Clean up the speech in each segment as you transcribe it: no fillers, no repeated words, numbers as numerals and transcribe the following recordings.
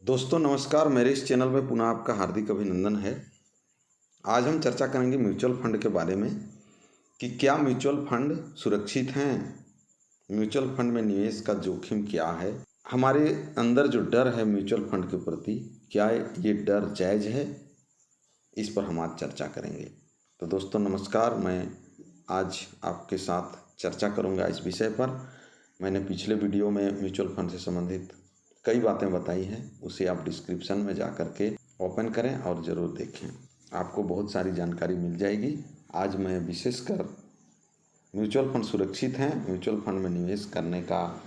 दोस्तों नमस्कार, मेरे इस चैनल में पुनः आपका हार्दिक अभिनंदन है। आज हम चर्चा करेंगे म्यूचुअल फंड के बारे में कि क्या म्यूचुअल फंड सुरक्षित हैं, म्यूचुअल फंड में निवेश का जोखिम क्या है, हमारे अंदर जो डर है म्यूचुअल फंड के प्रति, क्या ये डर जायज़ है, इस पर हम आज चर्चा करेंगे। तो दोस्तों नमस्कार, मैं आज आपके साथ चर्चा करूँगा इस विषय पर। मैंने पिछले वीडियो में म्यूचुअल फंड से संबंधित कई बातें बताई हैं, उसे आप डिस्क्रिप्शन में जा कर के ओपन करें और ज़रूर देखें, आपको बहुत सारी जानकारी मिल जाएगी। आज मैं विशेषकर म्यूचुअल फंड सुरक्षित हैं, म्यूचुअल फंड में निवेश करने का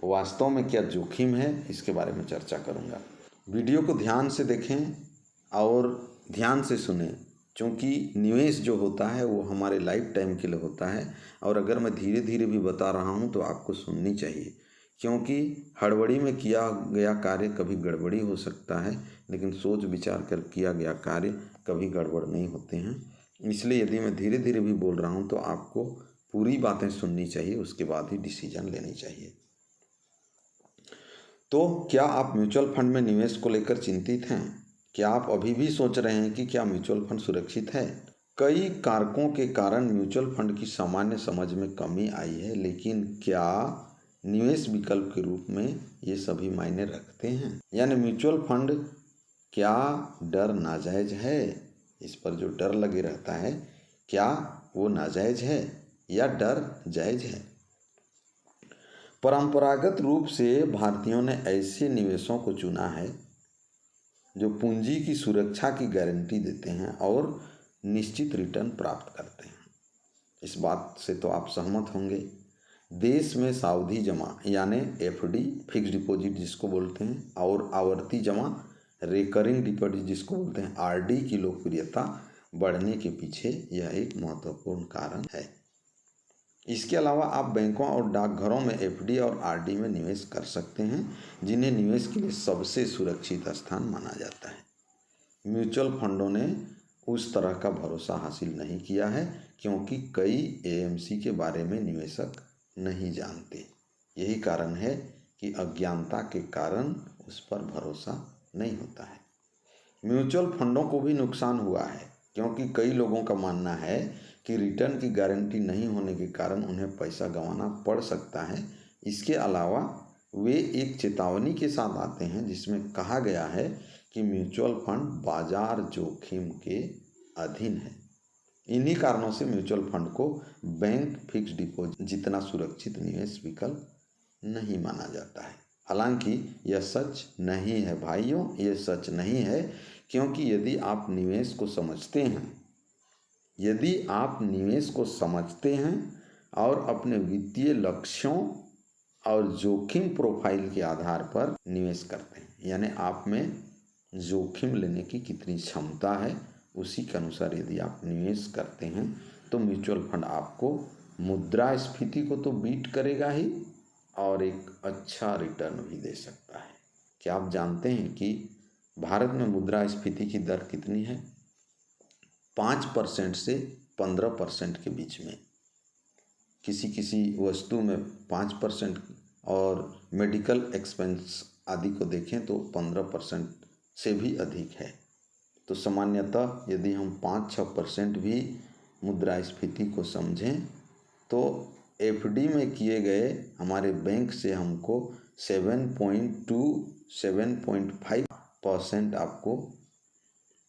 वास्तव में क्या जोखिम है, इसके बारे में चर्चा करूंगा। वीडियो को ध्यान से देखें और ध्यान से सुनें, क्योंकि निवेश जो होता है वो हमारे लाइफ टाइम के लिए होता है। और अगर मैं धीरे धीरे भी बता रहा हूँ तो आपको सुननी चाहिए, क्योंकि हड़बड़ी में किया गया कार्य कभी गड़बड़ी हो सकता है, लेकिन सोच विचार कर किया गया कार्य कभी गड़बड़ नहीं होते हैं। इसलिए यदि मैं धीरे धीरे भी बोल रहा हूँ तो आपको पूरी बातें सुननी चाहिए, उसके बाद ही डिसीजन लेनी चाहिए। तो क्या आप म्यूचुअल फंड में निवेश को लेकर चिंतित हैं? क्या आप अभी भी सोच रहे हैं कि क्या म्यूचुअल फंड सुरक्षित है? कई कारकों के कारण म्यूचुअल फंड की सामान्य समझ में कमी आई है, लेकिन क्या निवेश विकल्प के रूप में ये सभी मायने रखते हैं? यानी म्यूचुअल फंड क्या डर नाजायज है? इस पर जो डर लगे रहता है, क्या वो नाजायज है या डर जायज है? परंपरागत रूप से भारतीयों ने ऐसे निवेशों को चुना है जो पूंजी की सुरक्षा की गारंटी देते हैं और निश्चित रिटर्न प्राप्त करते हैं। इस बात से तो आप सहमत होंगे। देश में सावधि जमा यानी एफडी, फिक्स डिपॉजिट जिसको बोलते हैं, और आवर्ती जमा, रिकरिंग डिपॉजिट जिसको बोलते हैं, आरडी की लोकप्रियता बढ़ने के पीछे यह एक महत्वपूर्ण कारण है। इसके अलावा आप बैंकों और डाकघरों में एफडी और आरडी में निवेश कर सकते हैं, जिन्हें निवेश के लिए सबसे सुरक्षित स्थान माना जाता है। म्यूचुअल फंडों ने उस तरह का भरोसा हासिल नहीं किया है, क्योंकि कई एएमसी के बारे में निवेशक नहीं जानते। यही कारण है कि अज्ञानता के कारण उस पर भरोसा नहीं होता है। म्यूचुअल फंडों को भी नुकसान हुआ है, क्योंकि कई लोगों का मानना है कि रिटर्न की गारंटी नहीं होने के कारण उन्हें पैसा गंवाना पड़ सकता है। इसके अलावा वे एक चेतावनी के साथ आते हैं जिसमें कहा गया है कि म्यूचुअल फंड बाजार जोखिम के अधीन है। इन्हीं कारणों से म्यूचुअल फंड को बैंक फिक्स डिपॉजिट जितना सुरक्षित निवेश विकल्प नहीं माना जाता है। हालांकि यह सच नहीं है भाइयों, यह सच नहीं है, क्योंकि यदि आप निवेश को समझते हैं और अपने वित्तीय लक्ष्यों और जोखिम प्रोफाइल के आधार पर निवेश करते हैं, यानी आप में जोखिम लेने की कितनी क्षमता है, उसी के अनुसार यदि आप निवेश करते हैं तो म्यूचुअल फंड आपको मुद्रास्फीति को तो बीट करेगा ही और एक अच्छा रिटर्न भी दे सकता है। क्या आप जानते हैं कि भारत में मुद्रास्फीति की दर कितनी है? 5% से 15% के बीच में। किसी वस्तु में 5% और मेडिकल एक्सपेंस आदि को देखें तो 15% से भी अधिक है। तो सामान्यतः यदि हम 5-6% भी मुद्रास्फीति को समझें तो एफडी में किए गए हमारे बैंक से हमको 7.5% आपको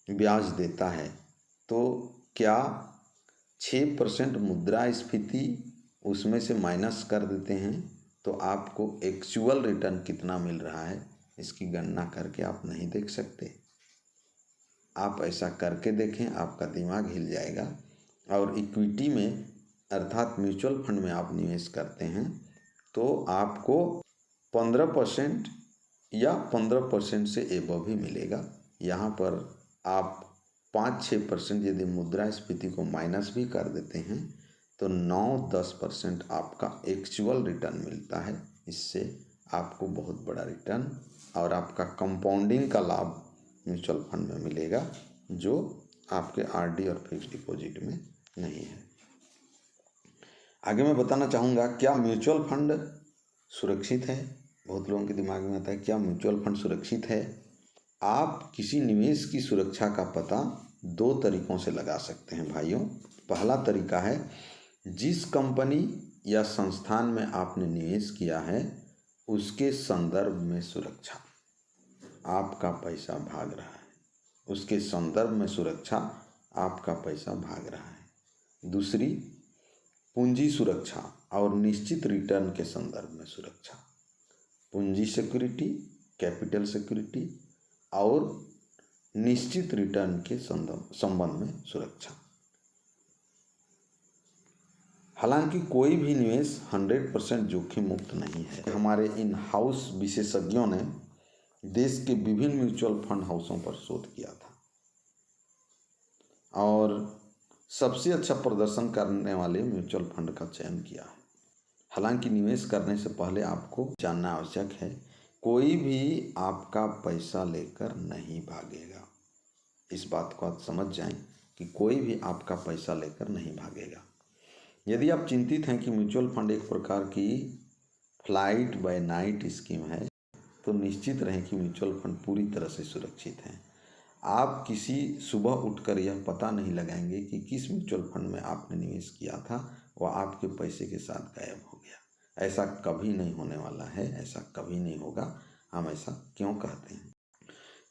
ब्याज देता है। तो क्या 6% मुद्रास्फीति उसमें से माइनस कर देते हैं तो आपको एक्चुअल रिटर्न कितना मिल रहा है, इसकी गणना करके आप नहीं देख सकते? आप ऐसा करके देखें, आपका दिमाग हिल जाएगा। और इक्विटी में अर्थात म्यूचुअल फंड में आप निवेश करते हैं तो आपको 15% या 15% से एबव ही मिलेगा। यहाँ पर आप 5-6% यदि मुद्रास्फीति को माइनस भी कर देते हैं तो 9-10% आपका एक्चुअल रिटर्न मिलता है। इससे आपको बहुत बड़ा रिटर्न और आपका कंपाउंडिंग का लाभ म्यूचुअल फंड में मिलेगा, जो आपके आरडी और फिक्स डिपॉजिट में नहीं है। आगे मैं बताना चाहूँगा, क्या म्यूचुअल फंड सुरक्षित है? बहुत लोगों के दिमाग में आता है क्या म्यूचुअल फंड सुरक्षित है? आप किसी निवेश की सुरक्षा का पता दो तरीकों से लगा सकते हैं भाइयों। पहला तरीका है, जिस कंपनी या संस्थान में आपने निवेश किया है उसके संदर्भ में सुरक्षा। आपका पैसा भाग रहा है, उसके संदर्भ में सुरक्षा, आपका पैसा भाग रहा है। दूसरी, पूंजी सुरक्षा और निश्चित रिटर्न के संदर्भ में सुरक्षा। पूंजी सिक्योरिटी, कैपिटल सिक्योरिटी और निश्चित रिटर्न के संबंध में सुरक्षा। हालांकि कोई भी निवेश 100% जोखिम मुक्त नहीं है। हमारे इन हाउस विशेषज्ञों ने देश के विभिन्न म्यूचुअल फंड हाउसों पर शोध किया था और सबसे अच्छा प्रदर्शन करने वाले म्यूचुअल फंड का चयन किया है। हालांकि निवेश करने से पहले आपको जानना आवश्यक है, कोई भी आपका पैसा लेकर नहीं भागेगा। इस बात को आप समझ जाएं कि कोई भी आपका पैसा लेकर नहीं भागेगा। यदि आप चिंतित हैं कि म्यूचुअल फंड एक प्रकार की फ्लाइट बाय नाइट स्कीम है, तो निश्चित रहें कि म्यूचुअल फंड पूरी तरह से सुरक्षित हैं। आप किसी सुबह उठकर यह पता नहीं लगाएंगे कि किस म्यूचुअल फंड में आपने निवेश किया था वह आपके पैसे के साथ गायब हो गया। ऐसा कभी नहीं होने वाला है, ऐसा कभी नहीं होगा। हम ऐसा क्यों कहते हैं?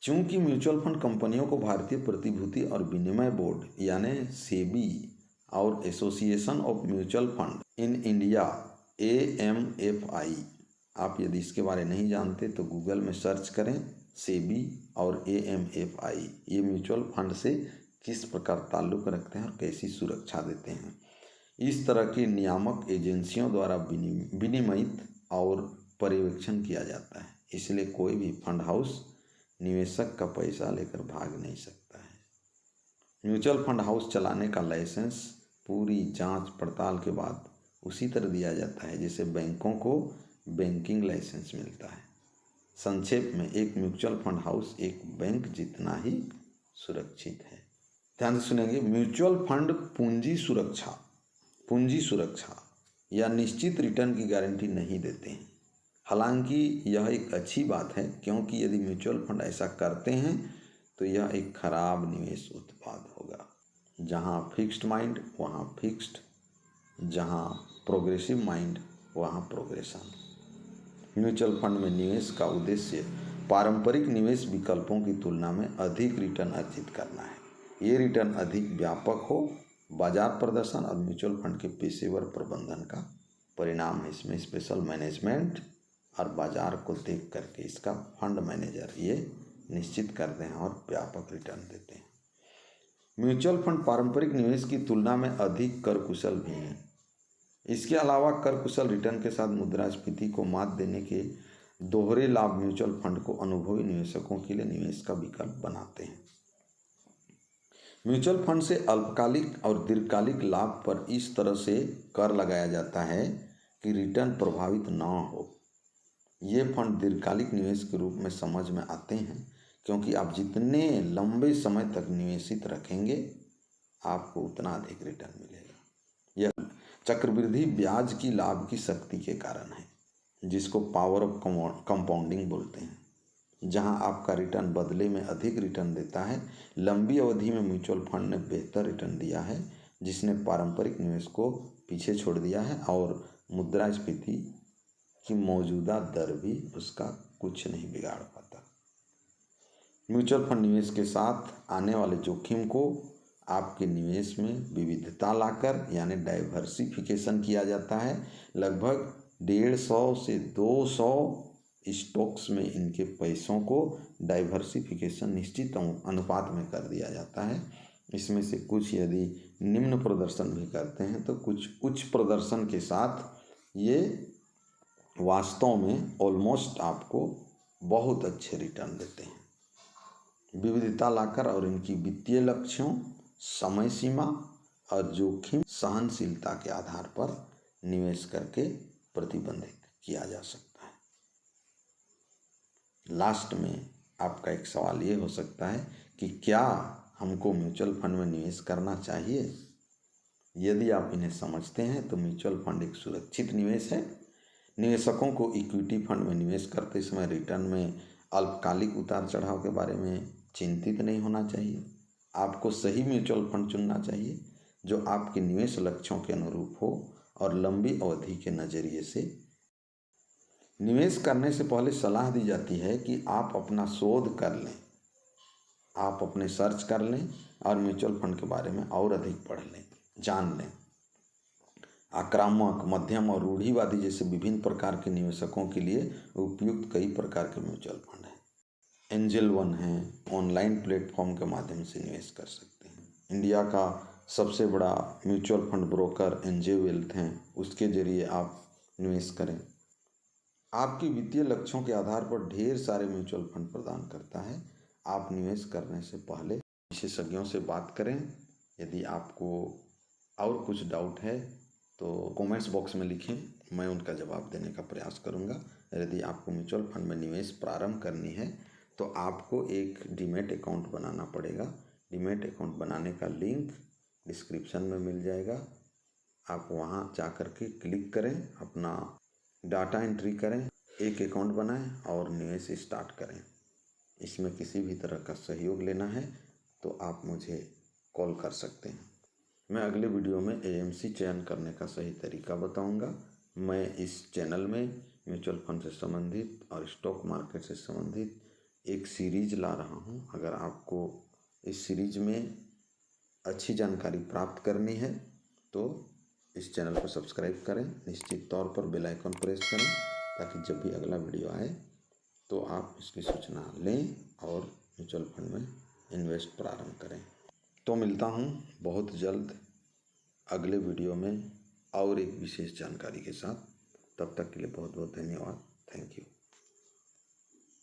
चूंकि म्यूचुअल फंड कंपनियों को भारतीय प्रतिभूति और विनिमय बोर्ड यानी सेबी और association of mutual fund in India AMFI, आप यदि इसके बारे नहीं जानते तो गूगल में सर्च करें सेबी और AMFI, ये म्यूचुअल फंड से किस प्रकार ताल्लुक़ रखते हैं और कैसी सुरक्षा देते हैं। इस तरह की नियामक एजेंसियों द्वारा विनियमित और पर्यवेक्षण किया जाता है। इसलिए कोई भी फंड हाउस निवेशक का पैसा लेकर भाग नहीं सकता है। म्यूचुअल फंड हाउस चलाने का लाइसेंस पूरी जांच पड़ताल के बाद उसी तरह दिया जाता है जैसे बैंकों को बैंकिंग लाइसेंस मिलता है। संक्षेप में, एक म्यूचुअल फंड हाउस एक बैंक जितना ही सुरक्षित है। ध्यान से सुनेंगे, म्यूचुअल फंड पूंजी सुरक्षा या निश्चित रिटर्न की गारंटी नहीं देते हैं। हालांकि यह एक अच्छी बात है, क्योंकि यदि म्यूचुअल फंड ऐसा करते हैं तो यह एक खराब निवेश उत्पाद होगा। जहां फिक्स्ड माइंड वहां फिक्स्ड, जहां प्रोग्रेसिव माइंड वहां प्रोग्रेशन। म्यूचुअल फंड में निवेश का उद्देश्य पारंपरिक निवेश विकल्पों की तुलना में अधिक रिटर्न अर्जित करना है। ये रिटर्न अधिक व्यापक हो, बाजार प्रदर्शन और म्यूचुअल फंड के पेशेवर प्रबंधन का परिणाम है। इसमें स्पेशल मैनेजमेंट और बाजार को देख करके इसका फंड मैनेजर ये निश्चित करते हैं और व्यापक रिटर्न देते हैं। म्यूचुअल फंड पारंपरिक निवेश की तुलना में अधिक कर कुशल भी हैं। इसके अलावा कर कुशल रिटर्न के साथ मुद्रास्फीति को मात देने के दोहरे लाभ म्यूचुअल फंड को अनुभवी निवेशकों के लिए निवेश का विकल्प बनाते हैं। म्यूचुअल फंड से अल्पकालिक और दीर्घकालिक लाभ पर इस तरह से कर लगाया जाता है कि रिटर्न प्रभावित न हो। ये फंड दीर्घकालिक निवेश के रूप में समझ में आते हैं, क्योंकि आप जितने लंबे समय तक निवेशित रखेंगे आपको उतना अधिक रिटर्न मिलेगा। यह चक्रवृद्धि ब्याज की लाभ की शक्ति के कारण है, जिसको पावर ऑफ कंपाउंडिंग बोलते हैं, जहां आपका रिटर्न बदले में अधिक रिटर्न देता है। लंबी अवधि में म्यूचुअल फंड ने बेहतर रिटर्न दिया है, जिसने पारंपरिक निवेश को पीछे छोड़ दिया है और मुद्रास्फीति की मौजूदा दर भी उसका कुछ नहीं बिगाड़ पाता। म्यूचुअल फंड निवेश के साथ आने वाले जोखिम को आपके निवेश में विविधता लाकर यानी डाइवर्सिफिकेशन किया जाता है। लगभग 150 से 200 स्टॉक्स में इनके पैसों को डाइवर्सिफिकेशन निश्चित अनुपात में कर दिया जाता है। इसमें से कुछ यदि निम्न प्रदर्शन भी करते हैं तो कुछ उच्च प्रदर्शन के साथ ये वास्तव में ऑलमोस्ट आपको बहुत अच्छे रिटर्न देते हैं। विविधता लाकर और इनकी वित्तीय लक्ष्यों, समय सीमा और जोखिम सहनशीलता के आधार पर निवेश करके प्रतिबंधित किया जा सकता है। लास्ट में आपका एक सवाल ये हो सकता है कि क्या हमको म्यूचुअल फंड में निवेश करना चाहिए? यदि आप इन्हें समझते हैं तो म्यूचुअल फंड एक सुरक्षित निवेश है। निवेशकों को इक्विटी फंड में निवेश करते समय रिटर्न में अल्पकालिक उतार चढ़ाव के बारे में चिंतित नहीं होना चाहिए। आपको सही म्यूचुअल फंड चुनना चाहिए जो आपके निवेश लक्ष्यों के अनुरूप हो और लंबी अवधि के नज़रिए से। निवेश करने से पहले सलाह दी जाती है कि आप अपना शोध कर लें, आप अपने सर्च कर लें और म्यूचुअल फंड के बारे में और अधिक पढ़ लें, जान लें। आक्रामक, मध्यम और रूढ़िवादी जैसे विभिन्न प्रकार के निवेशकों के लिए उपयुक्त कई प्रकार के म्यूचुअल फंड हैं। एंजल वन है, ऑनलाइन प्लेटफॉर्म के माध्यम से निवेश कर सकते हैं। इंडिया का सबसे बड़ा mutual fund broker NJ wealth हैं, उसके जरिए आप निवेश करें। आपकी वित्तीय लक्ष्यों के आधार पर ढेर सारे म्यूचुअल फंड प्रदान करता है। आप निवेश करने से पहले विशेषज्ञों से बात करें। यदि आपको और कुछ डाउट है तो कमेंट्स बॉक्स में लिखें, मैं उनका जवाब देने का प्रयास करूंगा। यदि आपको म्यूचुअल फंड में निवेश प्रारंभ करनी है तो आपको एक डीमैट अकाउंट बनाना पड़ेगा। डीमैट अकाउंट बनाने का लिंक डिस्क्रिप्शन में मिल जाएगा। आप वहां जा कर के क्लिक करें, अपना डाटा एंट्री करें, एक अकाउंट बनाएं और निवेश स्टार्ट करें। इसमें किसी भी तरह का सहयोग लेना है तो आप मुझे कॉल कर सकते हैं। मैं अगले वीडियो में एएमसी चयन करने का सही तरीका बताऊंगा। मैं इस चैनल में म्यूचुअल फंड से संबंधित और स्टॉक मार्केट से संबंधित एक सीरीज ला रहा हूं। अगर आपको इस सीरीज में अच्छी जानकारी प्राप्त करनी है तो इस चैनल को सब्सक्राइब करें, निश्चित तौर पर बेल आइकन प्रेस करें ताकि जब भी अगला वीडियो आए तो आप इसकी सूचना लें और म्यूचुअल फंड में इन्वेस्ट प्रारंभ करें। तो मिलता हूँ बहुत जल्द अगले वीडियो में और एक विशेष जानकारी के साथ। तब तक के लिए बहुत बहुत धन्यवाद। Thank you.